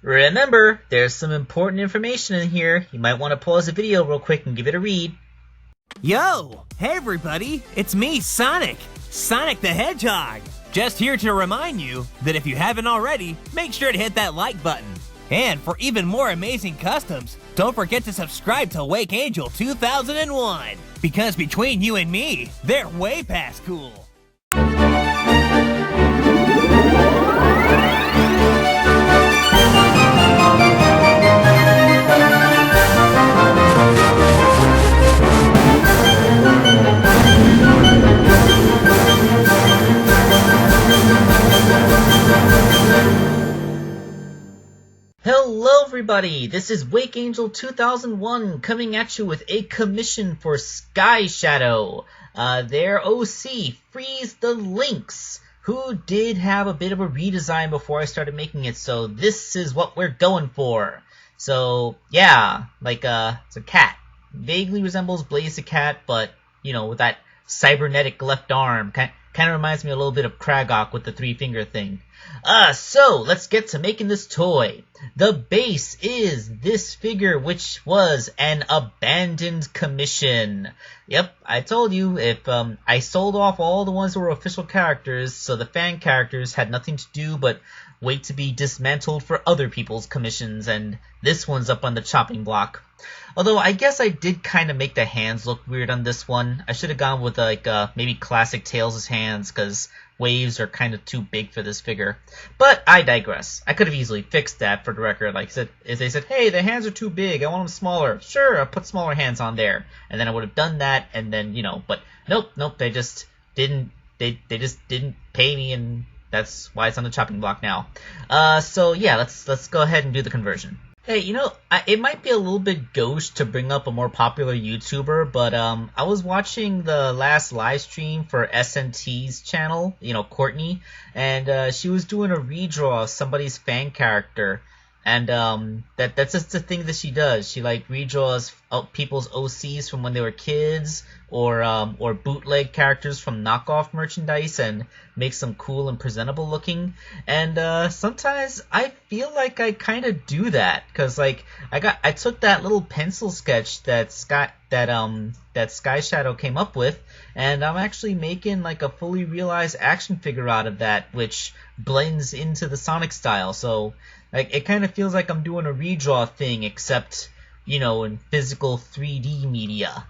Remember, there's some important information in here. You might want to pause the video real quick and give it a read. Yo! Hey everybody, it's me, Sonic! Sonic the Hedgehog! Just here to remind you that if you haven't already, make sure to hit that like button. And for even more amazing customs, don't forget to subscribe to Wake Angel 2001, because between you and me, they're way past cool. Hello everybody, this is Wake Angel 2001 coming at you with a commission for Sky Shadow. Their OC, Freeze the Lynx, who did have a bit of a redesign before I started making it, so this is what we're going for. So, yeah, like, it's a cat. Vaguely resembles Blaze the Cat, but, you know, with that cybernetic left arm. Kind of reminds me a little bit of Kragok with the three-finger thing. So let's get to making this toy. The base is this figure, which was an abandoned commission. Yep, I told you, if I sold off all the ones that were official characters, so the fan characters had nothing to do but wait to be dismantled for other people's commissions, and this one's up on the chopping block. Although I guess I did kind of make the hands look weird on this one. I should have gone with like maybe classic Tails' hands, because waves are kind of too big for this figure. But I digress. I could have easily fixed that for the record. Like, if they said, hey, the hands are too big, I want them smaller. Sure, I'll put smaller hands on there. And then I would have done that, and then, you know, but nope, they just didn't, they just didn't pay me, and that's why it's on the chopping block now. So yeah, let's go ahead and do the conversion. Hey, you know, it might be a little bit gauche to bring up a more popular YouTuber, but I was watching the last live stream for SNT's channel, you know, Courtney, and she was doing a redraw of somebody's fan character, and that's just the thing that she does. She like redraws people's OCs from when they were kids, or bootleg characters from knockoff merchandise, and makes them cool and presentable looking. And sometimes I feel like I kind of do that, cause like I took that little pencil sketch that Sky Shadow came up with, and I'm actually making like a fully realized action figure out of that, which blends into the Sonic style. So like it kind of feels like I'm doing a redraw thing, except, you know, in physical 3D media.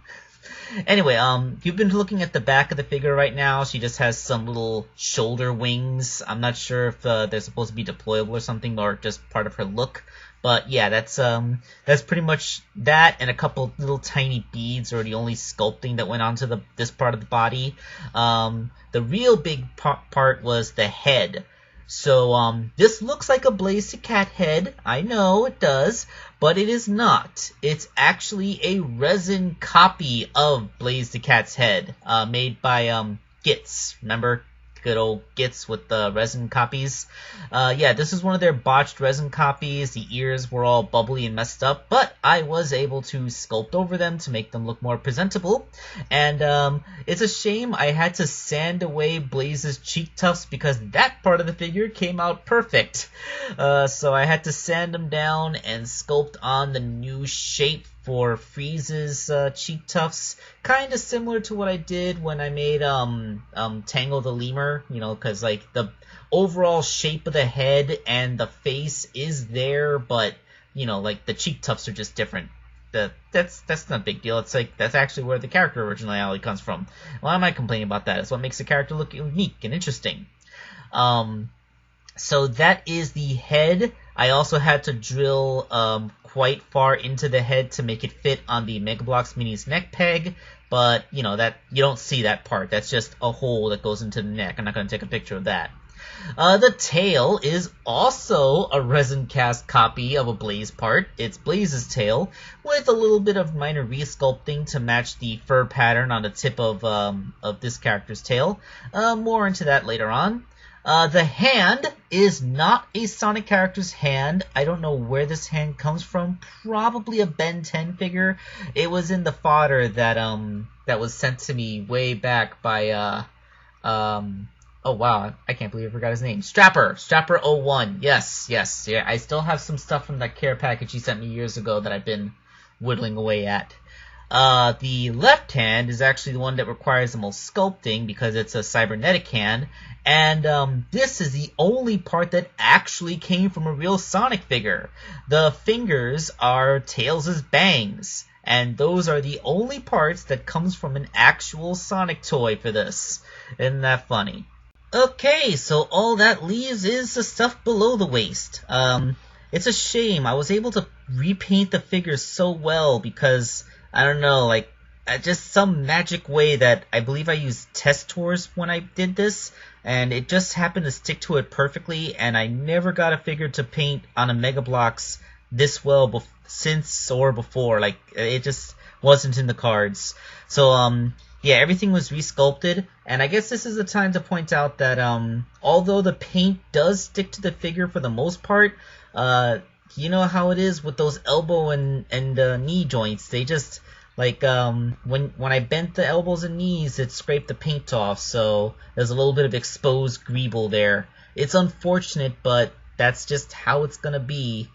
Anyway, you've been looking at the back of the figure right now. She just has some little shoulder wings. I'm not sure if they're supposed to be deployable or something, or just part of her look. But yeah, that's pretty much that, and a couple little tiny beads are the only sculpting that went onto this part of the body. The real big part was the head. So, this looks like a Blaze the Cat head. I know it does, but it is not. It's actually a resin copy of Blaze the Cat's head, made by, Gits. Remember? Good old Gits with the resin copies. Yeah, this is one of their botched resin copies. The ears were all bubbly and messed up, but I was able to sculpt over them to make them look more presentable. And it's a shame I had to sand away Blaze's cheek tufts, because that part of the figure came out perfect. So I had to sand them down and sculpt on the new shape for Freeze's cheek tufts, kind of similar to what I did when I made Tangle the Lemur, you know, because like the overall shape of the head and the face is there, but, you know, like the cheek tufts are just different. That's not a big deal. It's like that's actually where the character originality comes from. Why am I complaining about that? It's what makes the character look unique and interesting. So that is the head. I also had to drill quite far into the head to make it fit on the Mega Bloks Mini's neck peg, but you know that you don't see that part. That's just a hole that goes into the neck. I'm not going to take a picture of that. The tail is also a resin cast copy of a Blaze part. It's Blaze's tail, with a little bit of minor resculpting to match the fur pattern on the tip of this character's tail. More into that later on. The hand is not a Sonic character's hand. I don't know where this hand comes from. Probably a Ben 10 figure. It was in the fodder that was sent to me way back by Oh wow, I can't believe I forgot his name. Strapper01. Yes, yeah. I still have some stuff from that care package he sent me years ago that I've been whittling away at. The left hand is actually the one that requires the most sculpting because it's a cybernetic hand, and this is the only part that actually came from a real Sonic figure. The fingers are Tails' bangs, and those are the only parts that comes from an actual Sonic toy for this. Isn't that funny? Okay, so all that leaves is the stuff below the waist. It's a shame. I was able to repaint the figures so well because, I don't know, like, just some magic way that I believe I used test tours when I did this, and it just happened to stick to it perfectly, and I never got a figure to paint on a Mega Bloks this well since or before. Like, it just wasn't in the cards. So, yeah, everything was resculpted, and I guess this is the time to point out that although the paint does stick to the figure for the most part, you know how it is with those elbow and knee joints. They just, like, when I bent the elbows and knees, it scraped the paint off, so there's a little bit of exposed greeble there. It's unfortunate, but that's just how it's gonna be.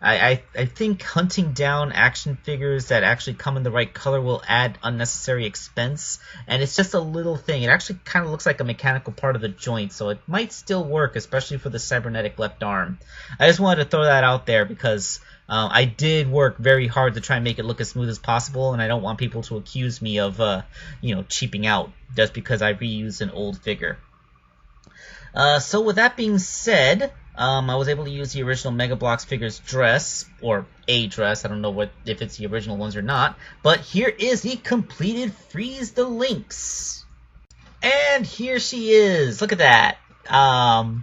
I think hunting down action figures that actually come in the right color will add unnecessary expense, and it's just a little thing. It actually kind of looks like a mechanical part of the joint, so it might still work, especially for the cybernetic left arm. I just wanted to throw that out there because I did work very hard to try and make it look as smooth as possible, and I don't want people to accuse me of, cheaping out just because I reused an old figure. So with that being said, I was able to use the original Mega Bloks figure's dress, or a dress, I don't know if it's the original ones or not, but here is the completed Freeze the Lynx. And here she is, look at that. I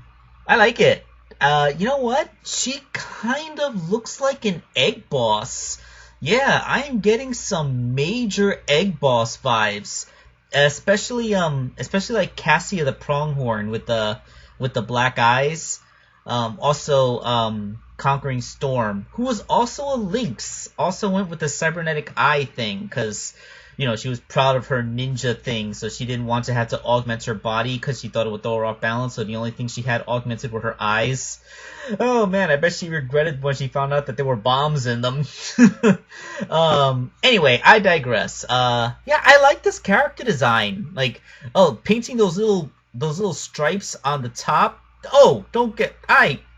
like it. You know what? She kind of looks like an Egg Boss. Yeah, I am getting some major Egg Boss vibes. Especially like Cassia the Pronghorn with the black eyes. Also, Conquering Storm, who was also a Lynx, also went with the cybernetic eye thing, because, she was proud of her ninja thing, so she didn't want to have to augment her body, because she thought it would throw her off balance, so the only thing she had augmented were her eyes. Oh man, I bet she regretted when she found out that there were bombs in them. Anyway, I digress. Yeah, I like this character design. Like, painting those little stripes on the top. Oh,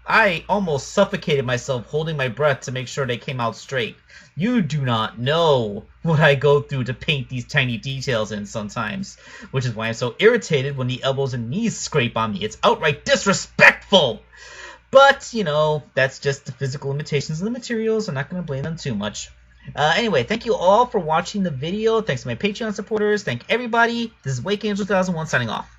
I almost suffocated myself holding my breath to make sure they came out straight. You do not know what I go through to paint these tiny details in sometimes, which is why I'm so irritated when the elbows and knees scrape on me. It's outright disrespectful! But, that's just the physical limitations of the materials. I'm not going to blame them too much. Anyway, thank you all for watching the video. Thanks to my Patreon supporters. Thank everybody. This is Wake Angel 2001 signing off.